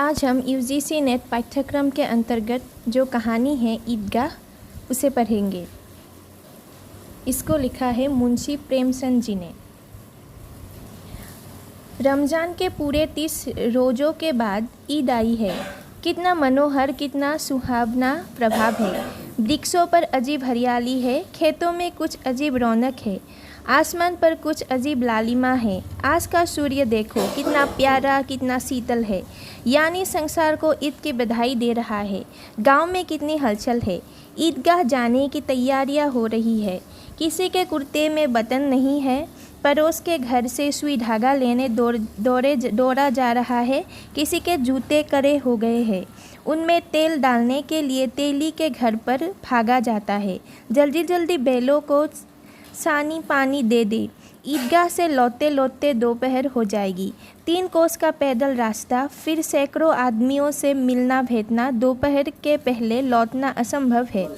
आज हम UGC net पाठ्यक्रम के अंतर्गत जो कहानी है ईदगाह उसे पढ़ेंगे। इसको लिखा है मुंशी प्रेमचंद जी ने। रमज़ान के पूरे 30 रोज़ों के बाद ईद आई है। कितना मनोहर, कितना सुहावना प्रभाव है। वृक्षों पर अजीब हरियाली है, खेतों में कुछ अजीब रौनक है, आसमान पर कुछ अजीब लालिमा है। आज का सूर्य देखो, कितना प्यारा, कितना शीतल है, यानी संसार को ईद की बधाई दे रहा है। गांव में कितनी हलचल है। ईदगाह जाने की तैयारियां हो रही है। किसी के कुर्ते में बटन नहीं है। पड़ोस के घर से सुई धागा लेने दौड़ा जा रहा है। किसी के जूते करे हो गए हैं। उनमें तेल डालने के लिए तेली के घर पर भागा जाता है। जल्दी जल्दी बैलों को सानी पानी दे दे। ईदगाह से लौटते लौटते दोपहर हो जाएगी। 3 कोस का पैदल रास्ता, फिर सैकड़ों आदमियों से मिलना भेजना। दोपहर के पहले लौटना असंभव है।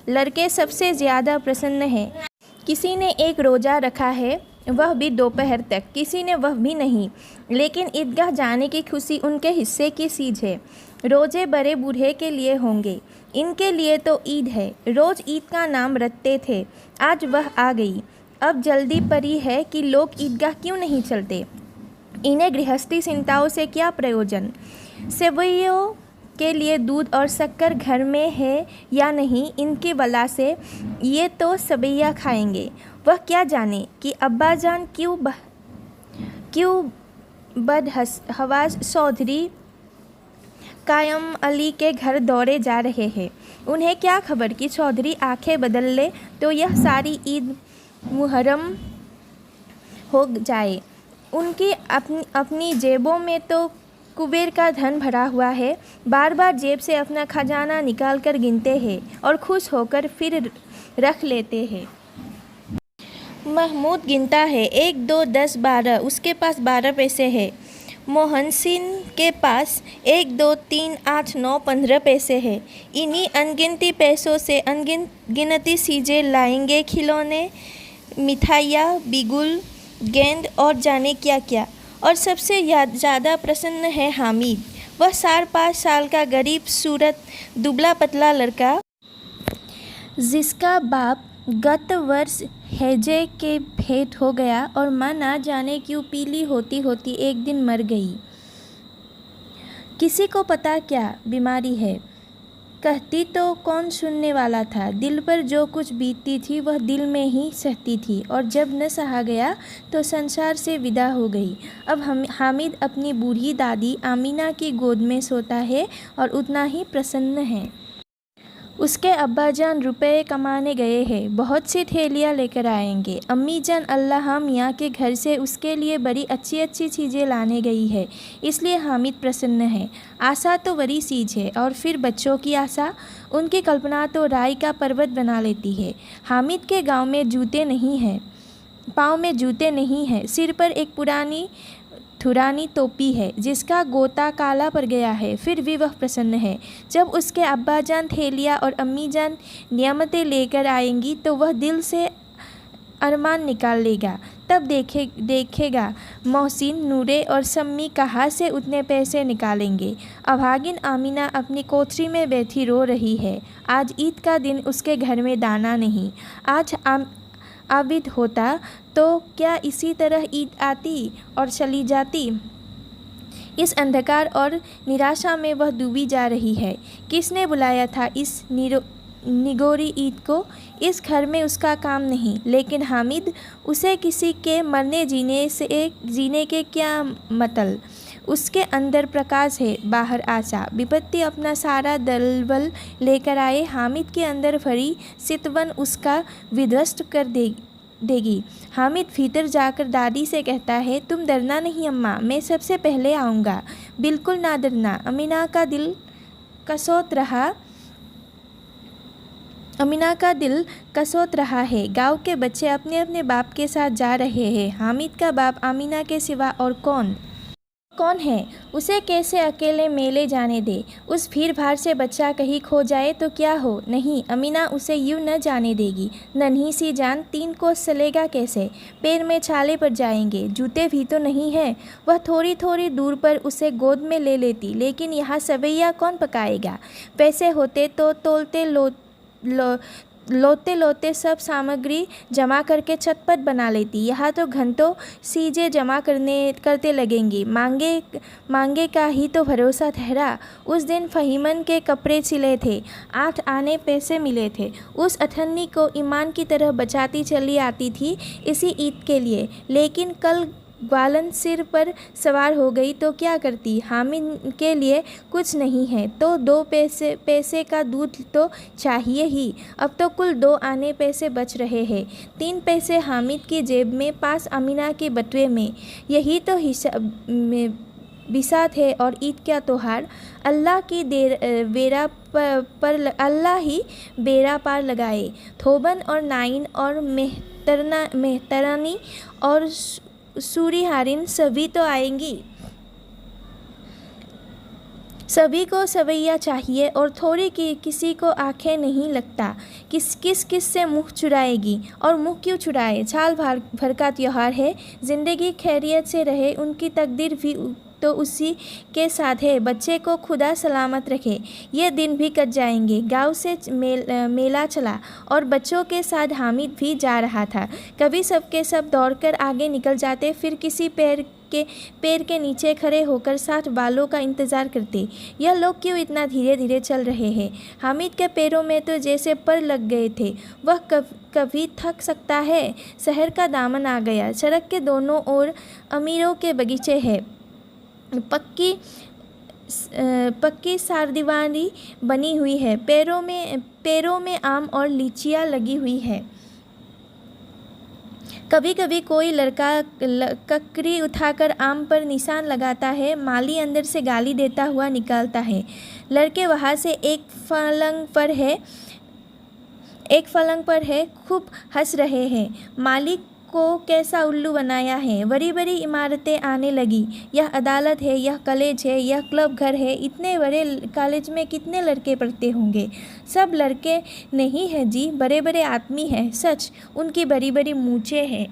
लड़के सबसे ज़्यादा प्रसन्न हैं। किसी ने एक रोज़ा रखा है, वह भी दोपहर तक। किसी ने वह भी नहीं, लेकिन ईदगाह जाने की खुशी उनके हिस्से की चीज़ है। रोज़े बड़े बूढ़े के लिए होंगे, इनके लिए तो ईद है। रोज़ ईद का नाम रटते थे, आज वह आ गई। अब जल्दी पड़ी है कि लोग ईदगाह क्यों नहीं चलते। इन्हें गृहस्थी चिंताओं से क्या प्रयोजन। सेवइयों के लिए दूध और शक्कर घर में है या नहीं, इनकी बला से ये तो सबैया खाएंगे। वह क्या जाने कि अब्बाजान क्यों बदहवास चौधरी कायम अली के घर दौड़े जा रहे हैं। उन्हें क्या खबर कि चौधरी आंखें बदल ले तो यह सारी ईद मुहर्रम हो जाए। उनकी अपनी जेबों में तो कुबेर का धन भरा हुआ है। बार बार जेब से अपना खजाना निकाल कर गिनते हैं और खुश होकर फिर रख लेते हैं। महमूद गिनता है, 1 2 10 12। उसके पास 12 पैसे हैं। मोहसिन के पास 1 2 3 8 9 15 पैसे हैं। इन्हीं अनगिनती पैसों से अनगिनती चीज़ें लाएंगे, खिलौने, मिठाइयाँ, बिगुल, गेंद और जाने क्या क्या। और सबसे ज़्यादा प्रसन्न है हामिद। वह 4-5 साल का गरीब सूरत दुबला पतला लड़का, जिसका बाप गत वर्ष हैजे के भेंट हो गया और माँ ना जाने क्यों पीली होती होती एक दिन मर गई। किसी को पता क्या बीमारी है। कहती तो कौन सुनने वाला था। दिल पर जो कुछ बीतती थी वह दिल में ही सहती थी, और जब न सहा गया तो संसार से विदा हो गई। अब हामिद अपनी बूढ़ी दादी आमीना की गोद में सोता है और उतना ही प्रसन्न है। उसके अब्बाजान रुपए कमाने गए हैं, बहुत सी थैलियाँ लेकर आएंगे। अम्मी जान अल्लाह मियाँ के घर से उसके लिए बड़ी अच्छी अच्छी चीज़ें लाने गई है, इसलिए हामिद प्रसन्न है। आशा तो बड़ी चीज़ है, और फिर बच्चों की आशा, उनकी कल्पना तो राई का पर्वत बना लेती है। हामिद के गाँव में जूते नहीं हैं, पाँव में जूते नहीं हैं, सिर पर एक पुरानी थुरानी टोपी है जिसका गोता काला पड़ गया है, फिर भी वह प्रसन्न है। जब उसके अब्बाजान थैलियाँ और अम्मीजान नियामतें लेकर आएंगी तो वह दिल से अरमान निकाल लेगा। तब देखेगा मोहसिन, नूरे और सम्मी कहाँ से उतने पैसे निकालेंगे। अभागिन आमीना अपनी कोठरी में बैठी रो रही है। आज ईद का दिन, उसके घर में दाना नहीं। आज आबिद होता तो क्या इसी तरह ईद आती और चली जाती। इस अंधकार और निराशा में वह डूबी जा रही है। किसने बुलाया था इस निगोरी ईद को। इस घर में उसका काम नहीं, लेकिन हामिद, उसे किसी के मरने जीने के क्या मतलब। उसके अंदर प्रकाश है, बाहर आशा। विपत्ति अपना सारा दलबल लेकर आए, हामिद के अंदर भरी चितवन उसका विध्वस्त कर देगी। हामिद भीतर जाकर दादी से कहता है, तुम डरना नहीं अम्मा, मैं सबसे पहले आऊँगा। बिल्कुल ना डरना। अमीना का दिल कसोत रहा है। गांव के बच्चे अपने अपने बाप के साथ जा रहे हैं। हामिद का बाप आमीना के सिवा और कौन है, उसे कैसे अकेले मेले जाने दे। उस भीड़ भाड़ से बच्चा कहीं खो जाए तो क्या हो। नहीं, अमीना उसे यूं न जाने देगी। नन्ही सी जान 3 कोस चलेगा कैसे, पैर में छाले पड़ जाएंगे, जूते भी तो नहीं है। वह थोड़ी थोड़ी दूर पर उसे गोद में ले लेती, लेकिन यहाँ सवैया कौन पकाएगा। पैसे होते तो तोलते लोते लोते सब सामग्री जमा करके चटपट बना लेती। यहाँ तो घंटों चीज़ें जमा करते लगेंगी। मांगे का ही तो भरोसा ठहरा। उस दिन फहीमन के कपड़े सिले थे, 8 आने पैसे मिले थे। उस अठन्नी को ईमान की तरह बचाती चली आती थी इसी ईद के लिए, लेकिन कल ग्वालन सिर पर सवार हो गई तो क्या करती। हामिद के लिए कुछ नहीं है तो 2 पैसे का दूध तो चाहिए ही। अब तो कुल 2 आने पैसे बच रहे हैं। 3 पैसे हामिद की जेब में, 5 अमीना के बटुए में। यही तो हिसाब में बिसात है। और ईद क्या त्योहार, अल्लाह ही बेड़ा पार लगाए। थोबन और नाइन और मेहतरानी और सूरी हारिन सभी तो आएंगी। सभी को सवैया चाहिए और थोड़ी किसी को आंखें नहीं लगता। किस से मुँह चुराएगी, और मुँह क्यों चुराए। साल भर का त्योहार है, ज़िंदगी खैरियत से रहे, उनकी तकदीर भी तो उसी के साथ है। बच्चे को खुदा सलामत रखे। ये दिन भी कट जाएंगे। गांव से मेला चला और बच्चों के साथ हामिद भी जा रहा था। कभी सबके सब दौड़कर आगे निकल जाते, फिर किसी पेड़ के नीचे खड़े होकर 60 बालों का इंतज़ार करते। यह लोग क्यों इतना धीरे धीरे चल रहे हैं। हामिद के पैरों में तो जैसे पर लग गए थे। वह कभी थक सकता है। शहर का दामन आ गया। सड़क के दोनों ओर अमीरों के बगीचे हैं। पक्की सारदीवारी बनी हुई है। पेड़ों में आम और लीचियाँ लगी हुई है। कभी कभी कोई लड़का ककड़ी उठाकर आम पर निशान लगाता है। माली अंदर से गाली देता हुआ निकलता है। लड़के वहाँ से एक फलंग पर है, खूब हंस रहे हैं। मालिक को कैसा उल्लू बनाया है। बड़ी बड़ी इमारतें आने लगी। यह अदालत है, यह कॉलेज है, यह क्लब घर है। इतने बड़े कॉलेज में कितने लड़के पढ़ते होंगे। सब लड़के नहीं हैं जी, बड़े बड़े आदमी हैं। सच, उनकी बड़ी बड़ी मूंछें हैं।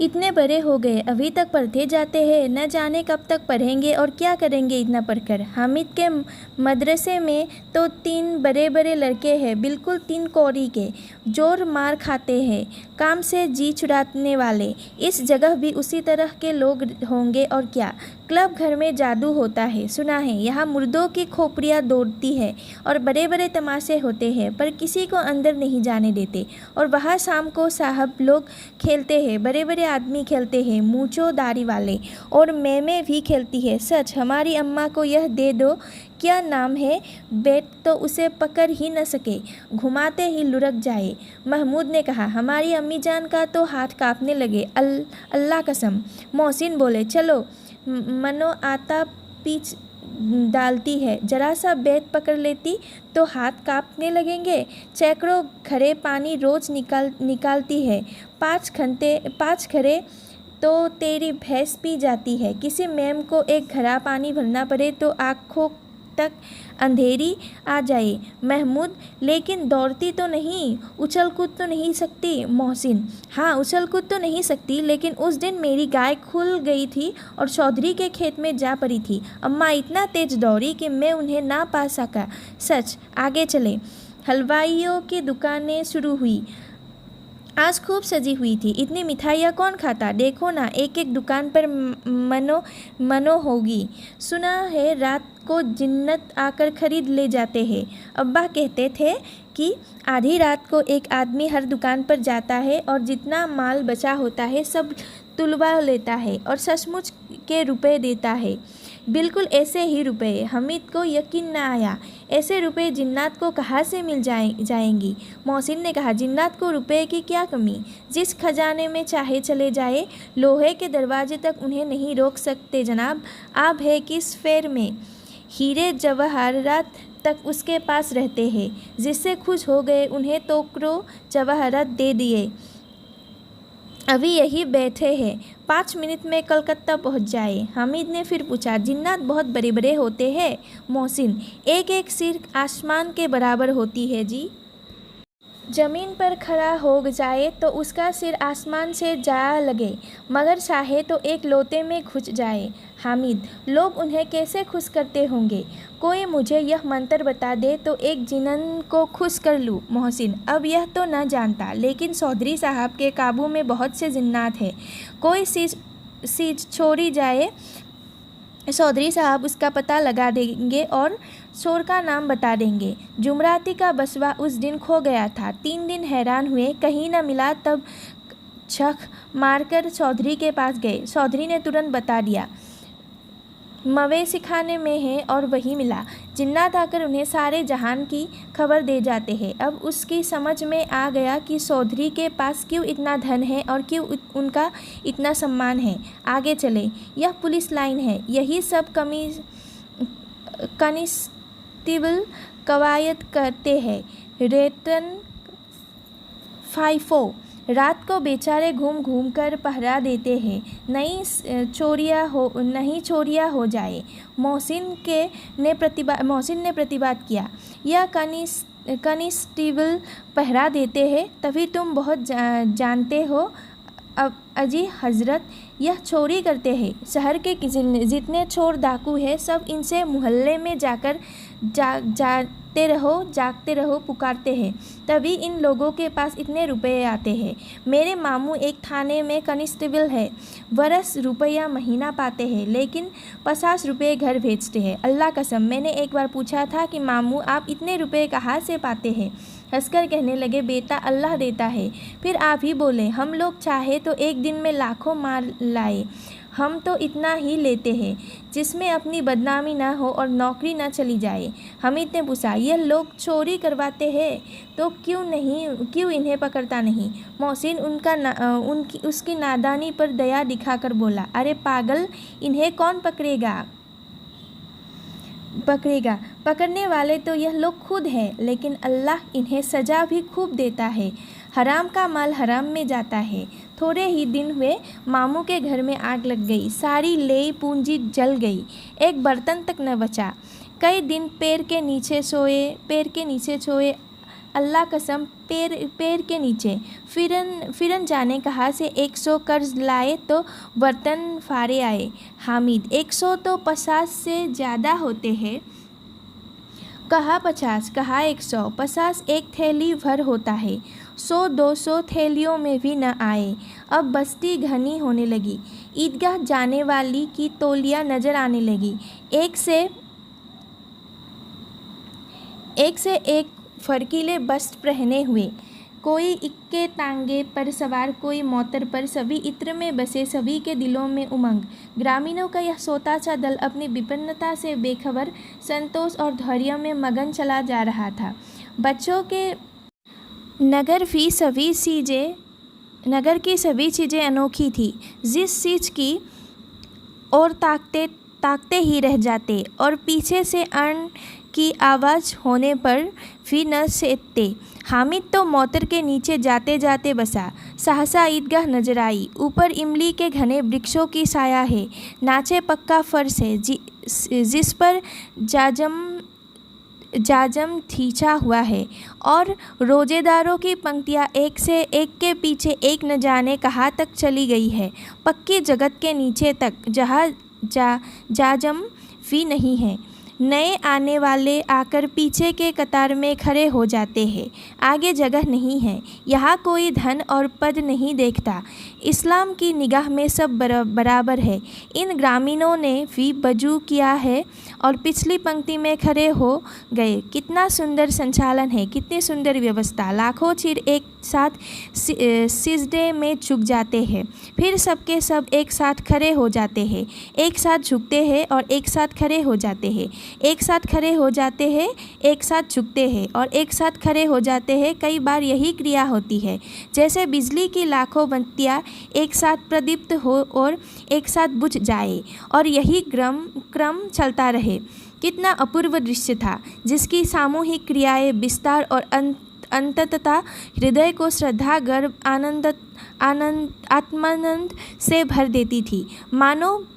इतने बड़े हो गए, अभी तक पढ़ते जाते हैं। न जाने कब तक पढ़ेंगे और क्या करेंगे इतना पढ़कर। हामिद के मदरसे में तो 3 बड़े बड़े लड़के हैं, बिल्कुल 3 कौड़ी के, जोर मार खाते हैं, काम से जी छुड़ाने वाले। इस जगह भी उसी तरह के लोग होंगे और क्या। क्लब घर में जादू होता है, सुना है। यहाँ मुर्दों की खोपड़ियाँ दौड़ती है और बड़े बड़े तमाशे होते हैं, पर किसी को अंदर नहीं जाने देते। और वहाँ शाम को साहब लोग खेलते हैं, बड़े बड़े आदमी खेलते हैं, मूंछों दाढ़ी वाले। और मैं भी खेलती है। सच, हमारी अम्मा को यह दे दो, क्या नाम है, बैट तो उसे पकड़ ही न सके, घुमाते ही लुढ़क जाए। महमूद ने कहा। हमारी अम्मी जान का तो हाथ कांपने लगे। अल्लाह कसम। मोहसिन बोले, चलो, मनो आता पीछ डालती है, जरा सा बैट पकड़ लेती तो हाथ कांपने लगेंगे। सैकड़ों घड़े पानी रोज निकालती है। 5 घड़े तो तेरी भैंस पी जाती है। किसी मैम को एक घड़ा पानी भरना पड़े तो आँखों तक अंधेरी आ जाए। महमूद, लेकिन दौड़ती तो नहीं, उछल कूद तो नहीं सकती। मोहसिन, हाँ, उछल कूद तो नहीं सकती, लेकिन उस दिन मेरी गाय खुल गई थी और चौधरी के खेत में जा पड़ी थी। अम्मा इतना तेज दौड़ी कि मैं उन्हें ना पा सका। सच। आगे चले। हलवाइयों की दुकानें शुरू हुई। आज खूब सजी हुई थी। इतनी मिठाइयाँ कौन खाता। देखो ना, एक एक दुकान पर मनो होगी। सुना है रात को जिन्नत आकर खरीद ले जाते हैं। अब्बा कहते थे कि आधी रात को एक आदमी हर दुकान पर जाता है और जितना माल बचा होता है सब तुलवा लेता है और सचमुच के रुपए देता है। बिल्कुल ऐसे ही रुपए। हामिद को यकीन न आया। ऐसे रुपए जिन्नात को कहाँ से मिल जाएंगी। मोहसिन ने कहा, जिन्नात को रुपए की क्या कमी, जिस खजाने में चाहे चले जाए, लोहे के दरवाजे तक उन्हें नहीं रोक सकते जनाब। आप है किस फेर में। हीरे जवाहरात तक उसके पास रहते हैं। जिससे खुश हो गए उन्हें तोकरो जवाहरात दे दिए। अभी यही बैठे हैं, 5 मिनट में कलकत्ता पहुंच जाए। हामिद ने फिर पूछा, जिन्नात बहुत बड़े बड़े होते हैं? मोहसिन, एक एक सिर आसमान के बराबर होती है जी। ज़मीन पर खड़ा हो जाए तो उसका सिर आसमान से जा लगे, मगर चाहे तो एक लोटे में घुस जाए। हामिद, लोग उन्हें कैसे खुश करते होंगे? कोई मुझे यह मंत्र बता दे तो एक जिन्न को खुश कर लूँ। मोहसिन, अब यह तो न जानता, लेकिन चौधरी साहब के काबू में बहुत से जिन्नात हैं। कोई चीज़ छोड़ी जाए, चौधरी साहब उसका पता लगा देंगे और चोर का नाम बता देंगे। जुमराती का बसवा उस दिन खो गया था। 3 दिन हैरान हुए, कहीं न मिला। तब झक मारकर चौधरी के पास गए। चौधरी ने तुरंत बता दिया, मवेशी खाने में है और वही मिला। जिन्नात आकर उन्हें सारे जहान की खबर दे जाते हैं। अब उसकी समझ में आ गया कि चौधरी के पास क्यों इतना धन है और क्यों उनका इतना सम्मान है। आगे चले, यह पुलिस लाइन है, यही सब कांस्टेबल कवायद करते हैं। रेतन फाइफो रात को बेचारे घूम घूम कर पहरा देते हैं, नहीं चोरियाँ हो जाए। मोहसिन ने प्रतिवाद किया, यह कांस्टेबल पहरा देते हैं, तभी तुम बहुत जानते हो। अब अजी हजरत, यह चोरी करते हैं। शहर के जितने चोर डाकू हैं, सब इनसे मोहल्ले में जाकर जागते रहो पुकारते हैं, तभी इन लोगों के पास इतने रुपए आते हैं। मेरे मामू एक थाने में कांस्टेबल है, बरस रुपया महीना पाते हैं, लेकिन 50 रुपये घर भेजते हैं। अल्लाह कसम, मैंने एक बार पूछा था कि मामू आप इतने रुपए कहाँ से पाते हैं? हंसकर कहने लगे, बेटा अल्लाह देता है। फिर आप ही बोले, हम लोग चाहे तो एक दिन में लाखों मार लाए, हम तो इतना ही लेते हैं जिसमें अपनी बदनामी ना हो और नौकरी ना चली जाए। हामिद ने पूछा, यह लोग चोरी करवाते हैं तो क्यों इन्हें पकड़ता नहीं? मोहसिन उसकी नादानी पर दया दिखाकर बोला, अरे पागल, इन्हें कौन पकड़ेगा? पकड़ने वाले तो यह लोग खुद हैं, लेकिन अल्लाह इन्हें सज़ा भी खूब देता है। हराम का माल हराम में जाता है। थोड़े ही दिन हुए, मामू के घर में आग लग गई, सारी लेई पूंजी जल गई, एक बर्तन तक न बचा। कई दिन पैर के नीचे सोए, अल्लाह कसम, पैर के नीचे। फिरन जाने कहाँ से 100 कर्ज लाए तो बर्तन फाड़े आए। हामिद, 100 तो 50 से ज़्यादा होते हैं। कहा 50, कहा 100, 50 एक थैली भर होता है। 100-200 थैलियों में भी न आए। अब बस्ती घनी होने लगी, ईदगाह जाने वाली की टोलियाँ नजर आने लगी, एक से एक फर्कीले वस्त्र पहने हुए, कोई इक्के तांगे पर सवार, कोई मोटर पर, सभी इत्र में बसे, सभी के दिलों में उमंग। ग्रामीणों का यह सोता सा दल अपनी विपन्नता से बेखबर संतोष और धैर्य में मगन चला जा रहा था। बच्चों के नगर की सभी चीज़ें अनोखी थी। जिस चीज़ की और ताकते ही रह जाते और पीछे से अण की आवाज़ होने पर भी न सेते। हामिद तो मोटर के नीचे जाते जाते बसा। सहसा ईदगाह नजर आई। ऊपर इमली के घने वृक्षों की छाया है, नाचे पक्का फर्श है जिस पर जाजम खींचा हुआ है, और रोजेदारों की पंक्तियाँ एक से एक के पीछे एक न जाने कहाँ तक चली गई है, पक्की जगत के नीचे तक, जहाँ जाजम भी नहीं है। नए आने वाले आकर पीछे के कतार में खड़े हो जाते हैं। आगे जगह नहीं है। यहाँ कोई धन और पद नहीं देखता। इस्लाम की निगाह में सब बराबर है। इन ग्रामीणों ने भी वजू किया है और पिछली पंक्ति में खड़े हो गए। कितना सुंदर संचालन है, कितनी सुंदर व्यवस्था। लाखों सिर एक साथ सिजदे में झुक जाते हैं, फिर सबके सब एक साथ खड़े हो जाते हैं, एक साथ झुकते हैं और एक साथ खड़े हो जाते हैं, एक साथ खड़े हो जाते हैं, एक साथ झुकते हैं और एक साथ खड़े हो जाते हैं। कई बार यही क्रिया होती है, जैसे बिजली की लाखों बत्तियाँ एक साथ प्रदीप्त हो और एक साथ बुझ जाए, और यही क्रम चलता रहे। कितना अपूर्व दृश्य था, जिसकी सामूहिक क्रियाएं विस्तार और अंततः हृदय को श्रद्धा, गर्व, आत्मानंद से भर देती थी। मानो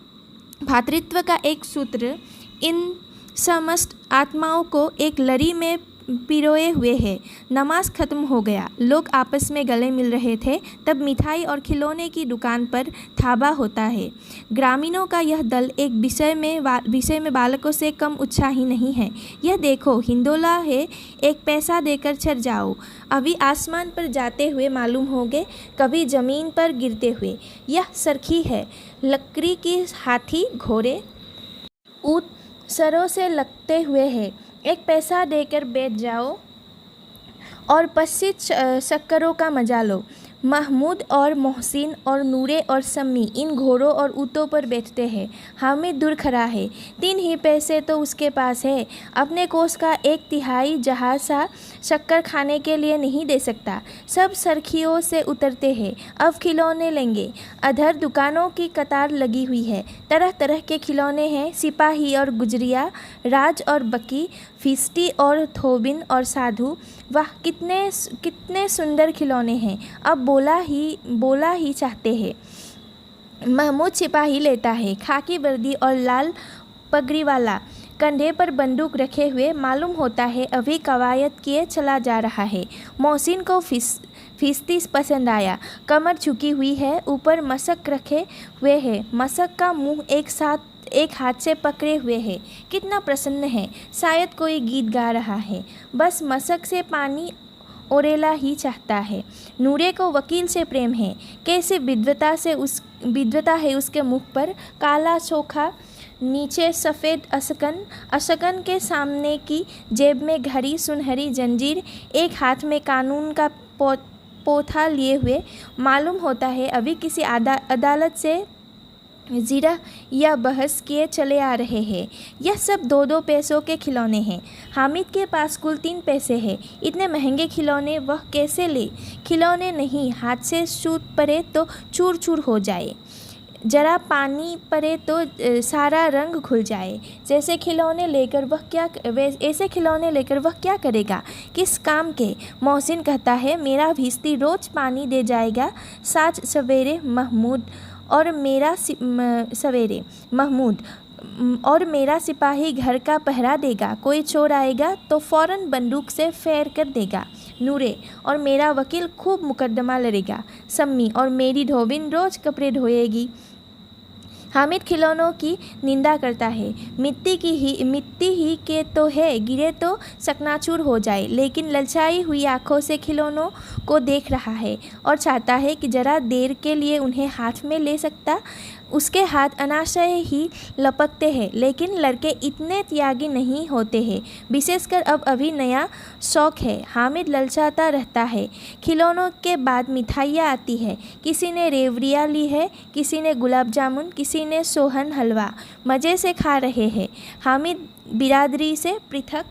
भातृत्व का एक सूत्र इन समस्त आत्माओं को एक लड़ी में पिरोए हुए है। नमाज खत्म हो गया, लोग आपस में गले मिल रहे थे। तब मिठाई और खिलौने की दुकान पर थाबा होता है। ग्रामीणों का यह दल एक विषय में बालकों से कम उत्साही नहीं है। यह देखो, हिंदोला है, एक पैसा देकर चढ़ जाओ, अभी आसमान पर जाते हुए मालूम होंगे, कभी ज़मीन पर गिरते हुए। यह सरखी है, लकड़ी की हाथी घोड़े ऊँट सरों से लगते हुए है। एक पैसा देकर बैठ जाओ और 25 शक्करों का मजा लो। महमूद और मोहसिन और नूरे और सम्मी इन घोड़ों और ऊँटों पर बैठते हैं। हामिद दूर खड़ा है। 3 ही पैसे तो उसके पास है। अपने कोष का 1/3 जहाज़ा शक्कर खाने के लिए नहीं दे सकता। सब सरखियों से उतरते हैं। अब खिलौने लेंगे। अधर दुकानों की कतार लगी हुई है। तरह तरह के खिलौने हैं। सिपाही और गुजरिया, राज और बकी, फिस्टी और थोबिन और साधु। वाह, कितने सुंदर खिलौने हैं। अब बोला ही चाहते हैं। महमूद सिपाही लेता है, खाकी वर्दी और लाल पगड़ी वाला, कंधे पर बंदूक रखे हुए। मालूम होता है अभी कवायद किए चला जा रहा है। मोहसिन को फिस्ती पसंद आया। कमर झुकी हुई है, ऊपर मशक रखे हुए है। मशक का मुंह एक हाथ से पकड़े हुए है। कितना प्रसन्न है, शायद कोई गीत गा रहा है। बस मशक से पानी ओरेला ही चाहता है। नूरे को वकील से प्रेम है। कैसे विद्वता है उसके मुख पर। काला चोखा, नीचे सफ़ेद अशकन के सामने की जेब में घड़ी, सुनहरी जंजीर, एक हाथ में कानून का पोथा लिए हुए। मालूम होता है अभी किसी अदालत से ज़िरा या बहस किए चले आ रहे हैं। यह सब 2-2 पैसों के खिलौने हैं। हामिद के पास कुल 3 पैसे हैं। इतने महंगे खिलौने वह कैसे ले। खिलौने नहीं, हाथ से छूट पड़े तो चूर चूर हो जाए, जरा पानी पड़े तो सारा रंग घुल जाए। ऐसे खिलौने लेकर वह क्या करेगा, किस काम के। मोहसिन कहता है मेरा भिस्ती रोज़ पानी दे जाएगा, साज सवेरे महमूद और मेरा सिपाही घर का पहरा देगा। कोई चोर आएगा तो फ़ौरन बंदूक से फैर कर देगा। नूरे और मेरा वकील खूब मुकदमा लड़ेगा। सम्मी और मेरी धोबिन रोज़ कपड़े धोएगी। हामिद खिलौनों की निंदा करता है। मिट्टी ही के तो है, गिरे तो चकनाचूर हो जाए। लेकिन ललचाई हुई आंखों से खिलौनों को देख रहा है और चाहता है कि जरा देर के लिए उन्हें हाथ में ले सकता। उसके हाथ अनाशय ही लपकते हैं। लेकिन लड़के इतने त्यागी नहीं होते हैं, विशेषकर अब अभी नया शौक़ है। हामिद ललचाता रहता है। खिलौनों के बाद मिठाइयाँ आती है। किसी ने रेवड़ियाँ ली है, किसी ने गुलाब जामुन, किसी ने सोहन हलवा। मज़े से खा रहे हैं। हामिद बिरादरी से पृथक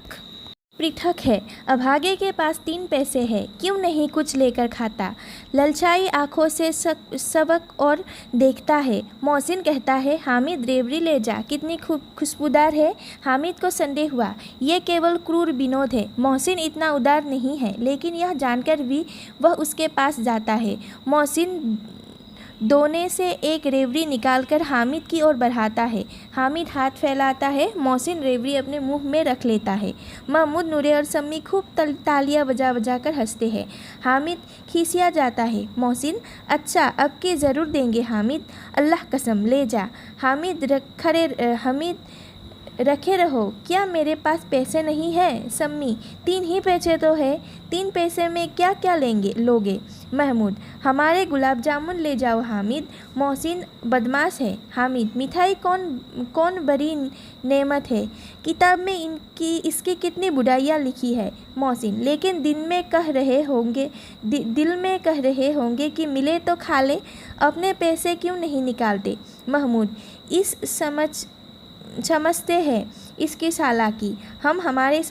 है। अभागे के पास 3 पैसे है, क्यों नहीं कुछ लेकर खाता। ललचाई आँखों से सबक और देखता है। मोहसिन कहता है हामिद रेवड़ी ले जा, कितनी खुशबूदार है। हामिद को संदेह हुआ, ये केवल क्रूर विनोद है। मोहसिन इतना उदार नहीं है, लेकिन यह जानकर भी वह उसके पास जाता है। मोहसिन दोने से एक रेवड़ी निकालकर हामिद की ओर बढ़ाता है। हामिद हाथ फैलाता है। मोहसिन रेवड़ी अपने मुंह में रख लेता है। महमूद, नूरे और सम्मी खूब तालियां बजा कर हंसते हैं। हामिद खिसिया जाता है। मोहसिन, अच्छा अब की ज़रूर देंगे हामिद, अल्लाह कसम ले जा। हामिद रखे रहो, क्या मेरे पास पैसे नहीं है। सम्मी, 3 ही पैसे तो है, 3 पैसे में क्या क्या लोगे। महमूद, हमारे गुलाब जामुन ले जाओ हामिद। मोहसिन बदमाश है। हामिद, मिठाई कौन बड़ी नेमत है, किताब में इसकी कितनी बुराइयाँ लिखी है। मोहसिन, लेकिन दिल में कह रहे होंगे कि मिले तो खा ले, अपने पैसे क्यों नहीं निकालते। महमूद, समझते हैं इसकी चालाकी। जब हमारे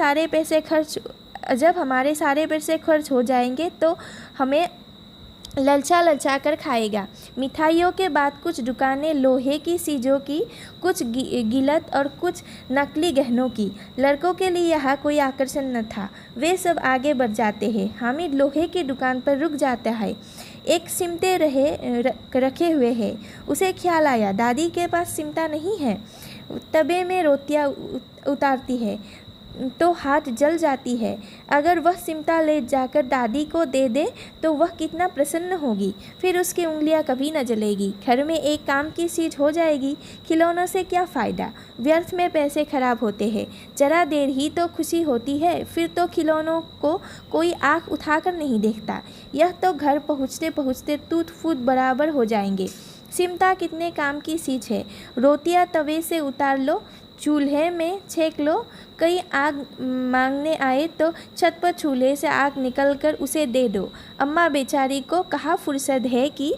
सारे पैसे खर्च हो जाएंगे तो हमें ललचा कर खाएगा। मिठाइयों के बाद कुछ दुकानें लोहे की चीज़ों की, कुछ गिलत और कुछ नकली गहनों की। लड़कों के लिए यहाँ कोई आकर्षण न था। वे सब आगे बढ़ जाते हैं। हामिद लोहे की दुकान पर रुक जाता है। एक सिमटे रखे हुए हैं। उसे ख्याल आया, दादी के पास सिमटा नहीं है। तवे में रोटियां उतारती है तो हाथ जल जाती है। अगर वह सिमटा ले जाकर दादी को दे दे तो वह कितना प्रसन्न होगी। फिर उसकी उंगलियां कभी न जलेगी। घर में एक काम की चीज़ हो जाएगी। खिलौनों से क्या फ़ायदा, व्यर्थ में पैसे खराब होते हैं। जरा देर ही तो खुशी होती है, फिर तो खिलौनों को कोई आँख उठाकर नहीं देखता। यह तो घर पहुँचते पहुँचते टूट फूट बराबर हो जाएंगे। सिमटा कितने काम की चीज़ है। रोटियां तवे से उतार लो, चूल्हे में छेक लो। कहीं आग मांगने आए तो छत पर चूल्हे से आग निकलकर उसे दे दो। अम्मा बेचारी को कहाँ फुर्सत है कि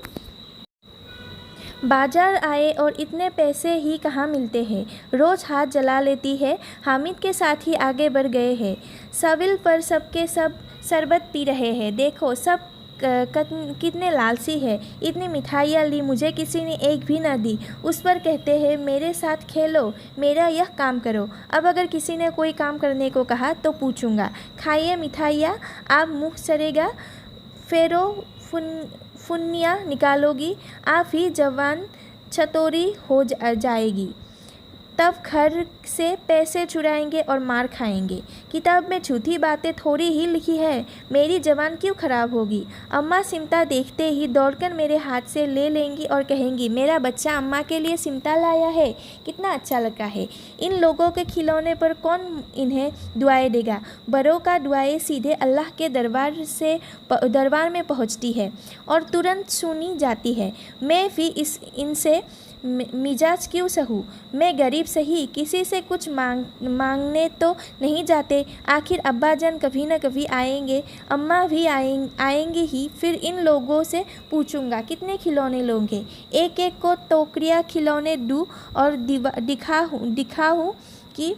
बाजार आए और इतने पैसे ही कहाँ मिलते हैं। रोज़ हाथ जला लेती है। हामिद के साथ ही आगे बढ़ गए हैं। सविल पर सबके सब शरबत पी रहे हैं। देखो सब कितने लालची है। इतनी मिठाइयाँ ली, मुझे किसी ने एक भी न दी। उस पर कहते हैं मेरे साथ खेलो, मेरा यह काम करो। अब अगर किसी ने कोई काम करने को कहा तो पूछूंगा, खाइए मिठाइयाँ, आप मुँह सड़ेगा, फेरो फुन्नियाँ निकालोगी, आप ही जवान चतोरी हो जाएगी। तब घर से पैसे चुराएंगे और मार खाएंगे। किताब में झूठी बातें थोड़ी ही लिखी है, मेरी जबान क्यों खराब होगी। अम्मा सिमटा देखते ही दौड़कर मेरे हाथ से ले लेंगी और कहेंगी, मेरा बच्चा अम्मा के लिए सिमटा लाया है, कितना अच्छा लगा है। इन लोगों के खिलौने पर कौन इन्हें दुआएं देगा। बड़ों का दुआएं सीधे अल्लाह के दरबार में पहुँचती है और तुरंत सुनी जाती है। मैं भी इनसे मिजाज क्यों सहूँ। मैं गरीब सही, किसी से कुछ मांगने तो नहीं जाते। आखिर अब्बा जान कभी न कभी आएंगे, अम्मा भी आएंगे ही। फिर इन लोगों से पूछूंगा कितने खिलौने लोगे। एक एक को टोकरियाँ खिलौने दूँ और दिखाऊँ कि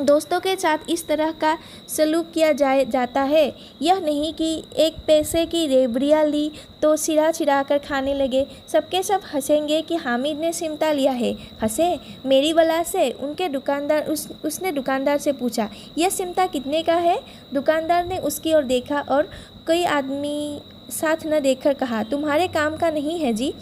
दोस्तों के साथ इस तरह का सलूक किया जाता है। यह नहीं कि एक पैसे की रेबड़ियाँ ली तो चिरा कर खाने लगे। सबके सब हंसेंगे कि हामिद ने सिमटा लिया है। हंसे मेरी वजह से। उसने दुकानदार से पूछा, यह सिमटा कितने का है। दुकानदार ने उसकी ओर देखा और कई आदमी साथ न देखकर कहा, तुम्हारे काम का नहीं है जी।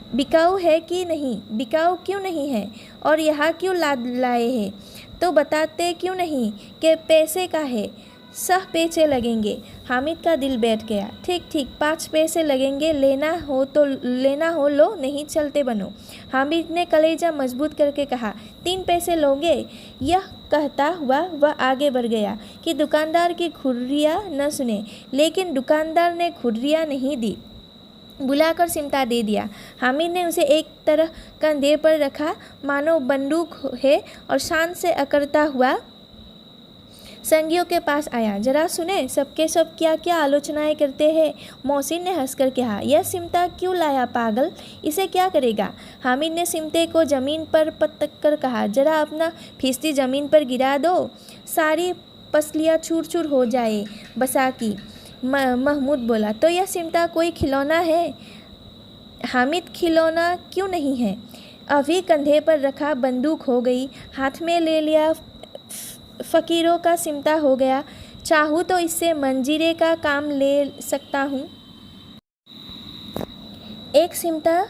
बिकाऊ है कि नहीं। बिकाऊ क्यों नहीं है और यहाँ क्यों लाए हैं, तो बताते क्यों नहीं कि पैसे का है। 6 पैसे लगेंगे। हामिद का दिल बैठ गया। ठीक 5 पैसे लगेंगे, लेना हो लो, नहीं चलते बनो। हामिद ने कलेजा मजबूत करके कहा, 3 पैसे लोगे। यह कहता हुआ वह आगे बढ़ गया कि दुकानदार की खुर्रियाँ न सुने। लेकिन दुकानदार ने खुर्रियाँ नहीं दी, बुलाकर सिमटा दे दिया। हामिद ने उसे एक तरह कंधे पर रखा मानो बंदूक है और शान से अकड़ता हुआ संगियों के पास आया। जरा सुने, सबके सब क्या क्या आलोचनाएं करते हैं। मौसी ने हंसकर कहा, यह सिमटा क्यों लाया पागल, इसे क्या करेगा। हामिद ने सिमटे को ज़मीन पर पटक कर कहा, जरा अपना फिस्ती ज़मीन पर गिरा दो, सारी पसलियाँ चूर चूर हो जाए। बसाकी महमूद बोला, तो यह सिमटा कोई खिलौना है। हामिद, खिलौना क्यों नहीं है, अभी कंधे पर रखा बंदूक हो गई, हाथ में ले लिया फ़कीरों का सिमटा हो गया। चाहूँ तो इससे मंजीरे का काम ले सकता हूँ। एक सिमटा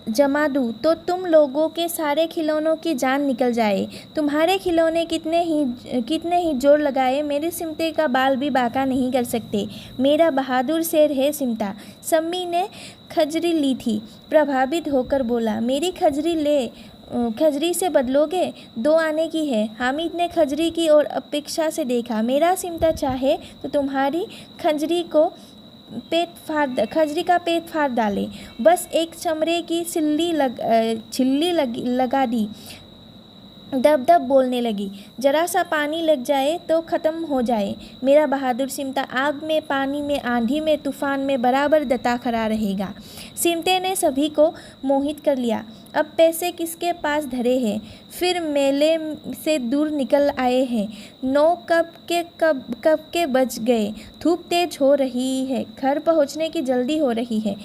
जमा दूँ तो तुम लोगों के सारे खिलौनों की जान निकल जाए। तुम्हारे खिलौने कितने ही जोर लगाए, मेरे सिमटे का बाल भी बांका नहीं कर सकते। मेरा बहादुर शेर है सिमटा। सम्मी ने खजरी ली थी, प्रभावित होकर बोला, मेरी खजरी से बदलोगे, 2 आने की है। हामिद ने खजरी की ओर अपेक्षा से देखा। मेरा सिमटा चाहे तो तुम्हारी खजरी का पेट फाड़ डाले। बस एक चमड़े की छिल्ली लगा दी। दब दब बोलने लगी, जरा सा पानी लग जाए तो ख़त्म हो जाए। मेरा बहादुर सिमटा आग में, पानी में, आंधी में, तूफान में बराबर डटा खड़ा रहेगा। सिमटे ने सभी को मोहित कर लिया। अब पैसे किसके पास धरे हैं, फिर मेले से दूर निकल आए हैं। 9 कब के बज गए। धूप तेज हो रही है, घर पहुंचने की जल्दी हो रही है।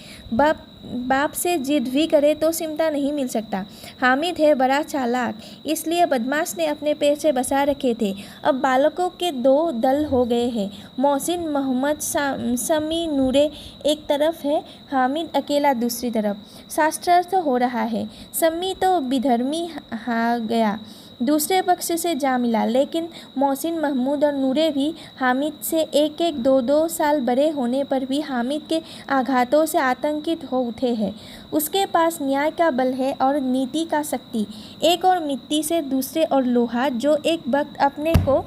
बाप से जिद भी करे तो सिमटा नहीं मिल सकता। हामिद है बड़ा चालाक, इसलिए बदमाश ने अपने पैर से बसा रखे थे। अब बालकों के दो दल हो गए हैं। मोहसिन, मोहम्मद, समी, नूरे एक तरफ है, हामिद अकेला दूसरी तरफ। शास्त्रार्थ हो रहा है। समी तो विधर्मी हा गया, दूसरे पक्ष से जा मिला, लेकिन मोहसिन, महमूद और नूरे भी हामिद से एक एक दो दो साल बड़े होने पर भी हामिद के आघातों से आतंकित हो उठे हैं। उसके पास न्याय का बल है और नीति का शक्ति। एक और मिट्टी से, दूसरे और लोहा, जो एक वक्त अपने को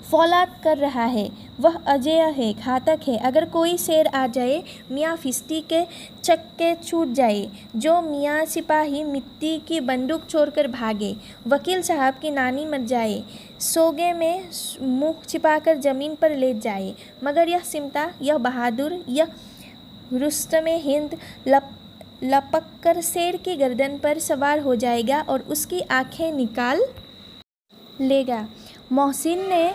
फौलाद कर रहा है, वह अजेय है, घातक है। अगर कोई शेर आ जाए, मियाँ फिस्टी के चक्के छूट जाए, जो मियाँ सिपाही मिट्टी की बंदूक छोड़कर भागे, वकील साहब की नानी मर जाए, सोगे में मुँह छिपाकर ज़मीन पर लेट जाए, मगर यह सिमटा, यह बहादुर, यह रुस्तमे हिंद लपक कर शेर की गर्दन पर सवार हो जाएगा और उसकी आंखें निकाल लेगा। मोहसिन ने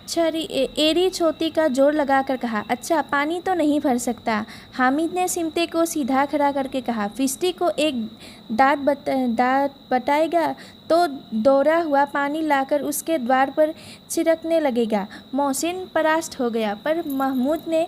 एरी छोटी का जोर लगाकर कहा, अच्छा पानी तो नहीं भर सकता। हामिद ने सिमटे को सीधा खड़ा करके कहा, फिस्टी को एक दांत बताएगा तो दौड़ा हुआ पानी लाकर उसके द्वार पर छिड़कने लगेगा। मोहसिन परास्त हो गया, पर महमूद ने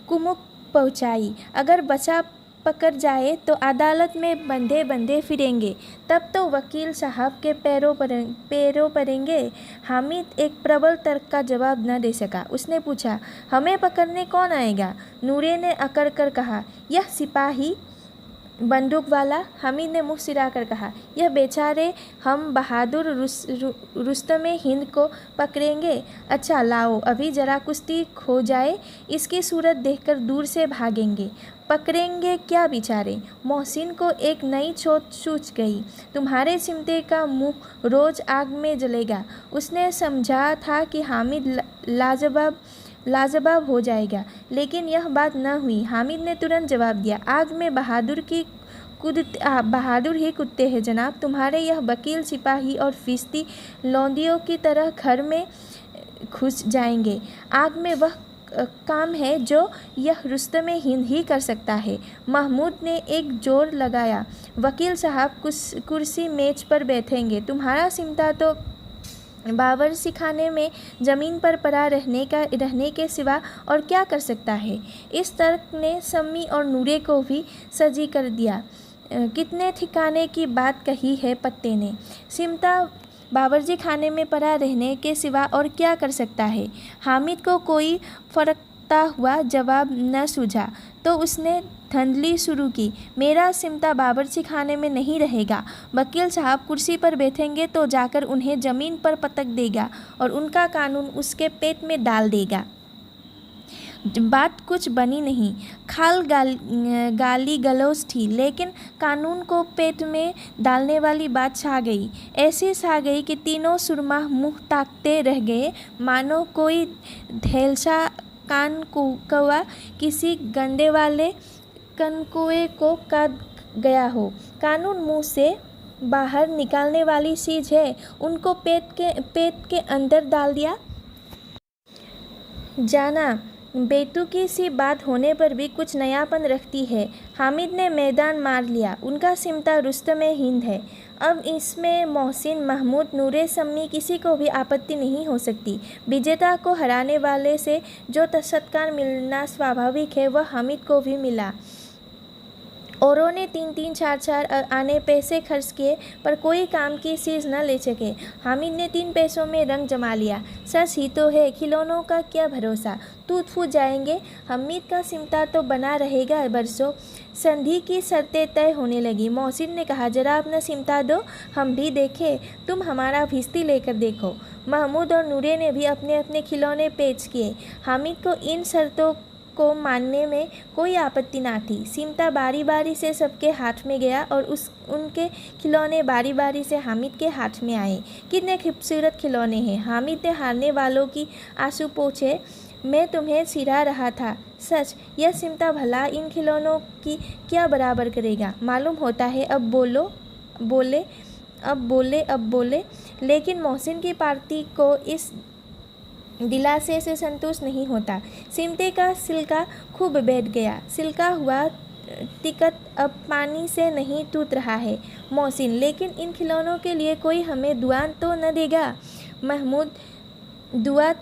कुमुक पहुंचाई, अगर बचा पकड़ जाए तो अदालत में बंधे बंधे फिरेंगे, तब तो वकील साहब के पैरों पड़ेंगे। हामिद एक प्रबल तर्क का जवाब न दे सका। उसने पूछा, हमें पकड़ने कौन आएगा? नूरे ने अकड़ कर कहा, यह सिपाही बंदूक वाला। हामिद ने मुँह सिरा कर कहा, यह बेचारे हम बहादुर रुस्तमे हिंद को पकड़ेंगे। अच्छा लाओ, अभी जरा कुश्ती खो जाए, इसकी सूरत देखकर दूर से भागेंगे। पकड़ेंगे क्या बेचारे? मोहसिन को एक नई सोच सूझ गई। तुम्हारे सिमटे का मुँह रोज आग में जलेगा। उसने समझा था कि हामिद लाजवाब हो जाएगा, लेकिन यह बात न हुई। हामिद ने तुरंत जवाब दिया, आग में बहादुर ही कूदते हैं जनाब। तुम्हारे यह वकील, सिपाही और फिस्ती लौंडियों की तरह घर में घुस जाएंगे। आग में वह काम है जो यह रुस्तमे हिंद ही कर सकता है। महमूद ने एक जोर लगाया, वकील साहब कुर्सी मेज पर बैठेंगे, तुम्हारा सिमटा तो बावर्ची खाने में ज़मीन पर पड़ा रहने के सिवा और क्या कर सकता है। इस तर्क ने सम्मी और नूरे को भी सजी कर दिया। कितने ठिकाने की बात कही है पत्ते ने। सिमटा बावर्ची खाने में पड़ा रहने के सिवा और क्या कर सकता है। हामिद को कोई फरकता हुआ जवाब न सूझा, तो उसने धंधली शुरू की, मेरा सिमटा बावर्ची खाने में नहीं रहेगा। वकील साहब कुर्सी पर बैठेंगे तो जाकर उन्हें ज़मीन पर पटक देगा और उनका कानून उसके पेट में डाल देगा। बात कुछ बनी नहीं, गाली गलौज थी, लेकिन कानून को पेट में डालने वाली बात छा गई। ऐसी छा गई कि तीनों सुरमा मुँह ताकते रह गए, मानो कोई धेलसा कान कौवा किसी गंदे वाले कनकुए को काट गया हो। कानून मुँह से बाहर निकालने वाली चीज़ है, उनको पेट के अंदर डाल दिया। जाना बेतुकी सी बात होने पर भी कुछ नयापन रखती है। हामिद ने मैदान मार लिया। उनका सिमटा रुस्तमे हिंद है। अब इसमें मोहसिन, महमूद, नूरे, सम्मी किसी को भी आपत्ति नहीं हो सकती। विजेता को हराने वाले से जो सत्कार मिलना स्वाभाविक है, वह हामिद को भी मिला। औरों ने 3-3, 4-4 आने पैसे खर्च किए, पर कोई काम की चीज़ न ले सके। हामिद ने 3 पैसों में रंग जमा लिया। सच ही तो है, खिलौनों का क्या भरोसा, टूट फूट जाएंगे। हामिद का सिमटा तो बना रहेगा बरसों। संधि की शर्तें तय होने लगी। मोहसिन ने कहा, जरा अपना सिमटा दो, हम भी देखें। तुम हमारा भिस्ती लेकर देखो। महमूद और नूरे ने भी अपने अपने खिलौने पेश किए। हामिद को इन शर्तों को मानने में कोई आपत्ति ना थी। सिमटा बारी बारी से सबके हाथ में गया और उनके खिलौने बारी बारी से हामिद के हाथ में आए। कितने खूबसूरत खिलौने हैं। हामिद ने हारने वालों की आंसू पोंछे, मैं तुम्हें सिरा रहा था। सच, यह सिमटा भला इन खिलौनों की क्या बराबर करेगा। मालूम होता है अब बोले। लेकिन मोहसिन की पार्टी को इस दिलासे से संतुष्ट नहीं होता। सिमटे का सिलका खूब खूब बैठ गया। सिल्का हुआ टिकट अब पानी से नहीं टूट रहा है मोहसिन, लेकिन इन खिलौनों के लिए कोई हमें दुआ तो न देगा? महमूद, दुआ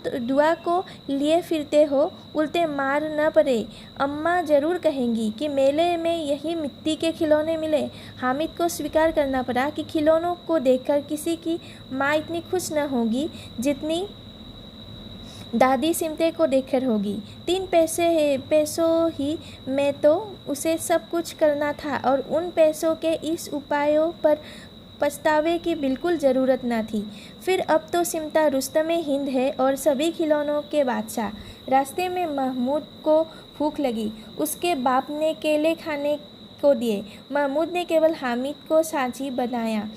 को लिए फिरते हो, उल्टे मार न पड़े। अम्मा ज़रूर कहेंगी कि मेले में यही मिट्टी के खिलौने मिले। हामिद को स्वीकार करना पड़ा कि खिलौनों को देखकर किसी की माँ इतनी खुश न होगी जितनी दादी सिमटे को देखकर होगी। 3 पैसों ही में तो उसे सब कुछ करना था और उन पैसों के इस उपायों पर पछतावे की बिल्कुल ज़रूरत न थी। फिर अब तो सिमटा रुस्तमे हिंद है और सभी खिलौनों के बादशाह। रास्ते में महमूद को भूख लगी। उसके बाप ने केले खाने को दिए। महमूद ने केवल हामिद को साझी बनाया।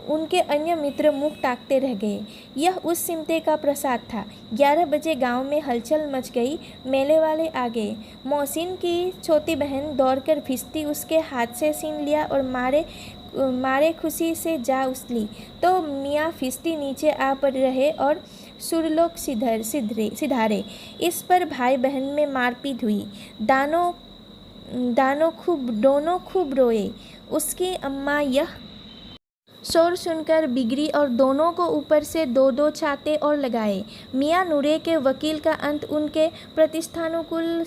उनके अन्य मित्र मुख ताकते रह गए। यह उस सिमटे का प्रसाद था। 11 बजे गांव में हलचल मच गई। मेले वाले आ गए। मोहसिन की छोटी बहन दौड़कर भिश्ती उसके हाथ से छीन लिया और मारे खुशी से जा उछली तो मियाँ भिश्ती नीचे आ पड़ रहे और सुरलोक सिधारे। इस पर भाई बहन में मारपीट हुई। दोनों खूब रोए। उसकी अम्मा यह शोर सुनकर बिगड़ी और दोनों को ऊपर से 2-2 चांटे और लगाए। मियाँ नूरे के वकील का अंत उनके प्रतिष्ठानुकूल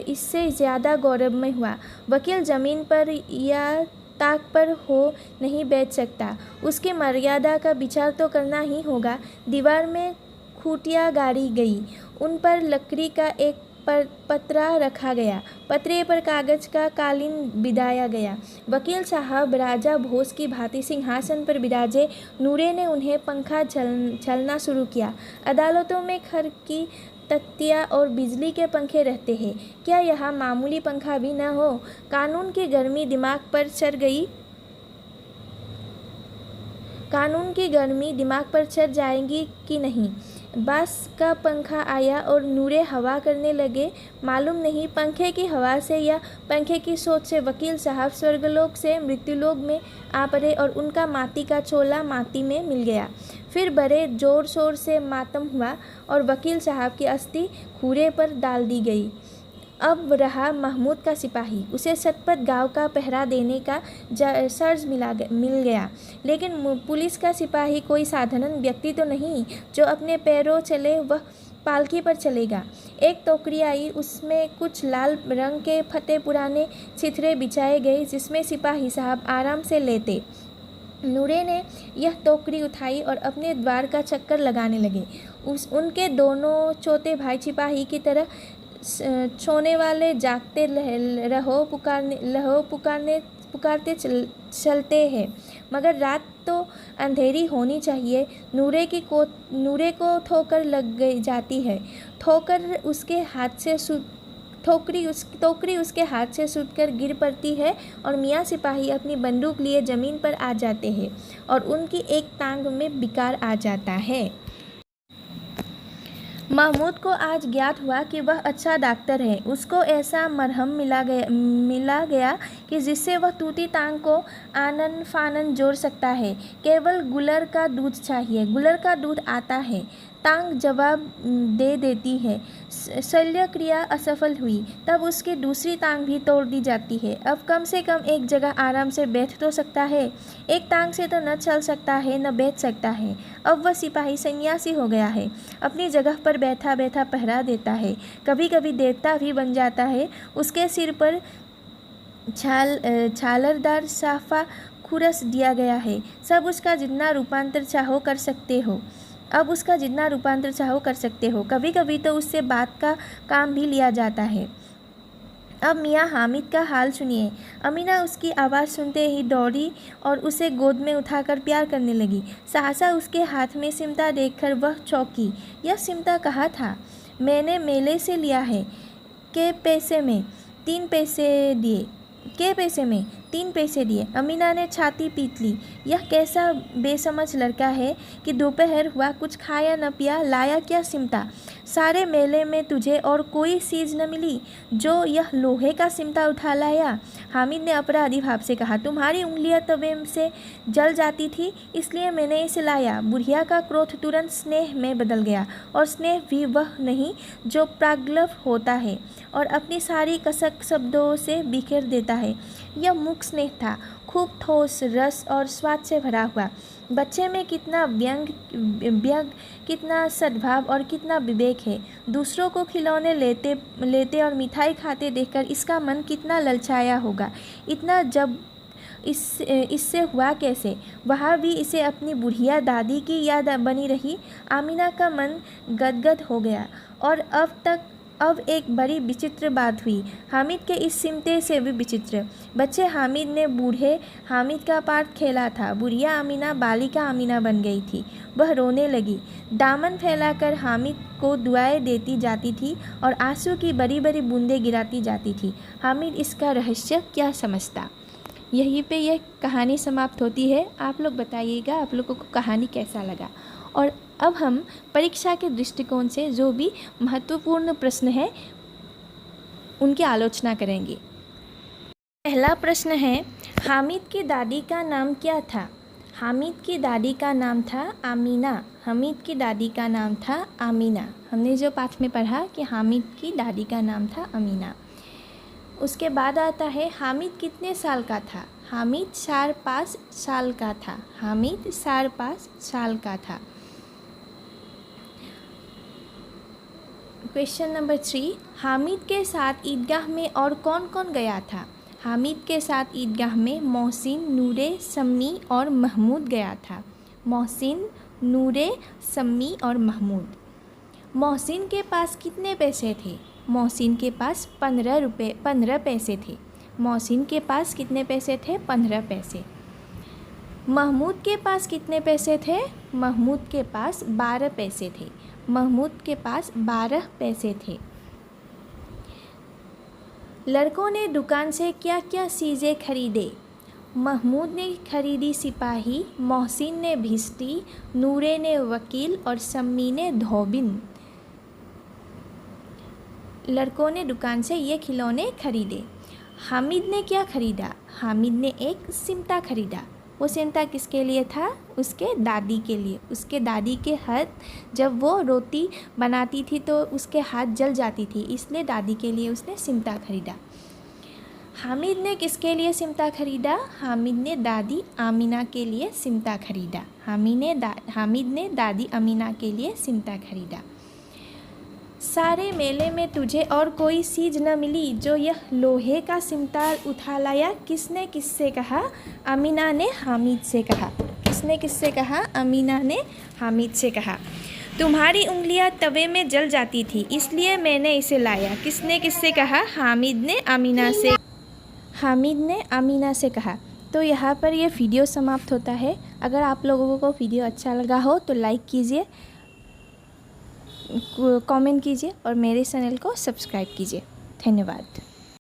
इससे ज़्यादा गौरवमय हुआ। वकील ज़मीन पर या ताक पर हो नहीं बैठ सकता। उसकी मर्यादा का विचार तो करना ही होगा। दीवार में खूंटियाँ गाड़ी गई। उन पर लकड़ी का एक पतरा रखा गया। पतरे पर कागज का कालीन बिछाया गया। वकील साहब राजा भोज की भांति सिंहासन पर बिराजे। नूरे ने उन्हें पंखा झलना शुरू किया। अदालतों में खर की तख्तियाँ और बिजली के पंखे रहते हैं, क्या यहाँ मामूली पंखा भी न हो? कानून की गर्मी दिमाग पर चढ़ जाएगी कि नहीं? बांस का पंखा आया और नूरे हवा करने लगे। मालूम नहीं पंखे की हवा से या पंखे की सोच से वकील साहब स्वर्गलोक से मृत्युलोक में आ पड़े और उनका माटी का चोला माटी में मिल गया। फिर बड़े जोर शोर से मातम हुआ और वकील साहब की अस्थि घूरे पर डाल दी गई। अब रहा महमूद का सिपाही। उसे शतपथ गांव का पहरा देने का सर्ज मिल गया। लेकिन पुलिस का सिपाही कोई साधारण व्यक्ति तो नहीं जो अपने पैरों चले वह पालकी पर चलेगा। एक टोकरी आई, उसमें कुछ लाल रंग के फटे पुराने छितरे बिछाए गए जिसमें सिपाही साहब आराम से लेते। नूरे ने यह टोकरी उठाई और अपने द्वार का चक्कर लगाने लगे। उनके दोनों छोटे भाई सिपाही की तरह सोने वाले जागते रहो पुकारते चलते हैं, मगर रात तो अंधेरी होनी चाहिए। नूरे को ठोकर लग जाती है। टोकरी उसके हाथ से छूटकर गिर पड़ती है और मियाँ सिपाही अपनी बंदूक लिए ज़मीन पर आ जाते हैं और उनकी एक टांग में विकार आ जाता है। महमूद को आज ज्ञात हुआ कि वह अच्छा डॉक्टर है। उसको ऐसा मरहम मिला गया कि जिससे वह टूटी टांग को आनन फानन जोड़ सकता है। केवल गुलर का दूध चाहिए। गुलर का दूध आता है, टांग जवाब दे देती है। शल्य क्रिया असफल हुई तब उसकी दूसरी टांग भी तोड़ दी जाती है। अब कम से कम एक जगह आराम से बैठ तो सकता है। एक टांग से तो न चल सकता है न बैठ सकता है। अब वह सिपाही सन्यासी हो गया है। अपनी जगह पर बैठा बैठा पहरा देता है। कभी कभी देवता भी बन जाता है। उसके सिर पर झालरदार साफा खुरस दिया गया है। अब उसका जितना रूपांतर चाहो कर सकते हो। कभी कभी तो उससे बात का काम भी लिया जाता है। अब मियाँ हामिद का हाल सुनिए। अमीना उसकी आवाज़ सुनते ही दौड़ी और उसे गोद में उठाकर प्यार करने लगी। सहसा उसके हाथ में सिमटा देखकर वह चौंकी। यह सिमटा कहाँ था? मैंने मेले से लिया है। के पैसे में 3 पैसे दिए। अमीना ने छाती पीट ली। यह कैसा बेसमझ लड़का है कि दोपहर हुआ कुछ खाया न पिया, लाया क्या सिमटा? सारे मेले में तुझे और कोई चीज़ न मिली जो यह लोहे का सिमटा उठा लाया? हामिद ने अपराधी भाव से कहा। तुम्हारी उंगलियां तवे से जल जाती थी इसलिए मैंने इसे लाया। बुढ़िया का क्रोध तुरंत स्नेह में बदल गया और स्नेह भी वह नहीं जो प्रागल्भ होता है। और अपनी सारी कसक शब्दों से बिखेर देता है। यह मुख स्नेह था, खूब ठोस, रस और स्वाद से भरा हुआ। बच्चे में कितना व्यंग, कितना सद्भाव और कितना विवेक है। दूसरों को खिलौने लेते और मिठाई खाते देखकर इसका मन कितना ललचाया होगा। इतना जब इससे हुआ कैसे? वहाँ भी इसे अपनी बुढ़िया दादी की याद बनी रही। आमीना का मन गदगद हो गया। और अब एक बड़ी विचित्र बात हुई, हामिद के इस सिमटे से भी विचित्र। बच्चे हामिद ने बूढ़े हामिद का पार्ट खेला था। बुढ़िया आमीना बालिका आमीना बन गई थी। वह रोने लगी, दामन फैलाकर हामिद को दुआएं देती जाती थी और आंसू की बड़ी बड़ी बूंदें गिराती जाती थी। हामिद इसका रहस्य क्या समझता? यहीं पे यह कहानी समाप्त होती है। आप लोग बताइएगा आप लोगों को कहानी कैसा लगा। और अब हम परीक्षा के दृष्टिकोण से जो भी महत्वपूर्ण प्रश्न है उनकी आलोचना करेंगे। पहला प्रश्न है, हामिद की दादी का नाम क्या था? हामिद की दादी का नाम था आमीना। हामिद की दादी का नाम था आमीना। हमने जो पाठ में पढ़ा कि हामिद की दादी का नाम था अमीना। उसके बाद आता है, हामिद कितने साल का था? हामिद 4-5 साल का था। हामिद 4-5 साल का था। क्वेश्चन नंबर 3, हामिद के साथ ईदगाह में और कौन कौन गया था? हामिद के साथ ईदगाह में मोहसिन, नूरे, सम्मी और महमूद गया था। मोहसिन, नूरे, सम्मी और महमूद। मोहसिन के पास कितने पैसे थे? मोहसिन के पास 15 पैसे थे। मोहसिन के पास कितने पैसे थे? 15 पैसे। महमूद के पास कितने पैसे थे? महमूद के पास 12 पैसे थे। महमूद के पास 12 पैसे थे। लड़कों ने दुकान से क्या क्या चीज़ें खरीदे? महमूद ने खरीदी सिपाही, मोहसिन ने भिश्ती, नूरे ने वकील और सम्मी ने धोबिन। लड़कों ने दुकान से ये खिलौने खरीदे। हामिद ने क्या खरीदा? हामिद ने एक सिमटा खरीदा। वो सिमटा किसके लिए था? उसके दादी के लिए। उसके दादी के हाथ जब वो रोटी बनाती थी तो उसके हाथ जल जाती थी, इसलिए दादी के लिए उसने सिमटा खरीदा। हामिद ने किसके लिए सिमटा खरीदा? हामिद ने दादी आमीना के लिए सिमटा खरीदा। हामिद ने दादी अमीना के लिए सिमटा खरीदा। सारे मेले में तुझे और कोई चीज़ न मिली जो यह लोहे का सिमटा उठा लाया? किसने किससे कहा? अमीना ने हामिद से कहा। किसने किससे कहा? अमीना ने हामिद से कहा। तुम्हारी उंगलियां तवे में जल जाती थी इसलिए मैंने इसे लाया। किसने किससे कहा? हामिद ने अमीना से कहा। तो यहाँ पर यह वीडियो समाप्त होता है। अगर आप लोगों को वीडियो अच्छा लगा हो तो लाइक कीजिए, कमेंट कीजिए और मेरे चैनल को सब्सक्राइब कीजिए। धन्यवाद।